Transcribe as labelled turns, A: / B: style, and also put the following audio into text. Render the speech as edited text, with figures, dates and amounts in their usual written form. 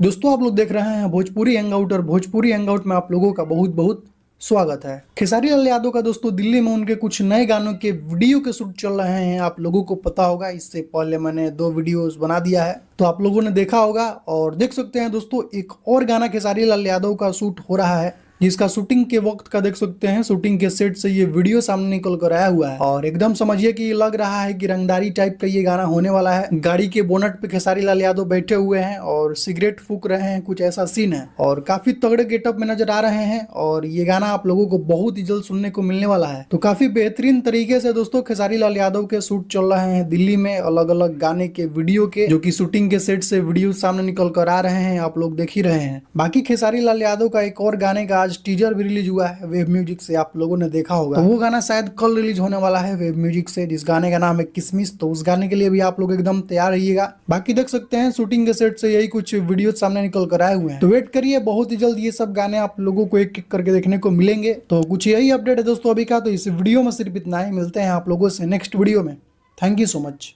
A: दोस्तों आप लोग देख रहे हैं भोजपुरी हैंगआउट और भोजपुरी हैंगआउट में आप लोगों का बहुत बहुत स्वागत है। खेसारी लाल यादव का दोस्तों दिल्ली में उनके कुछ नए गानों के वीडियो के शूट चल रहे हैं। आप लोगों को पता होगा, इससे पहले मैंने 2 वीडियोस बना दिया है तो आप लोगों ने देखा होगा। और देख सकते हैं दोस्तों, एक और गाना खेसारी लाल यादव का शूट हो रहा है जिसका शूटिंग के वक्त का देख सकते हैं। शूटिंग के सेट से ये वीडियो सामने निकल कर आया हुआ है और एकदम समझिए कि लग रहा है कि रंगदारी टाइप का ये गाना होने वाला है। गाड़ी के बोनट पे खेसारी लाल यादव बैठे हुए हैं और सिगरेट फूक रहे हैं, कुछ ऐसा सीन है और काफी तगड़े गेटअप में नजर आ रहे हैं। और ये गाना आप लोगों को बहुत ही जल्द सुनने को मिलने वाला है। तो काफी बेहतरीन तरीके से दोस्तों खेसारी लाल यादव के शूट चल रहे हैं दिल्ली में, अलग अलग गाने के वीडियो के, जो कि शूटिंग के सेट से वीडियो सामने निकल कर आ रहे हैं, आप लोग देख ही रहे हैं। बाकी खेसारी लाल यादव का एक और गाने का आज टीजर भी रिलीज हुआ है वेब म्यूजिक से, आप लोगों ने देखा होगा। तो वो गाना शायद कल रिलीज होने वाला है वेब म्यूजिक से, जिस गाने का नाम है किसमिस। तो उस गाने के लिए भी आप लोग एकदम तैयार रहिएगा। बाकी देख सकते हैं शूटिंग के सेट से यही कुछ वीडियो सामने निकल कर आए हुए हैं। तो वेट करिए, बहुत ही जल्द ये सब गाने आप लोगों को एक एक करके देखने को मिलेंगे। तो कुछ यही अपडेट है दोस्तों अभी का। तो इस वीडियो में सिर्फ इतना ही, मिलते हैं आप लोगों से नेक्स्ट वीडियो में। Thank you so much.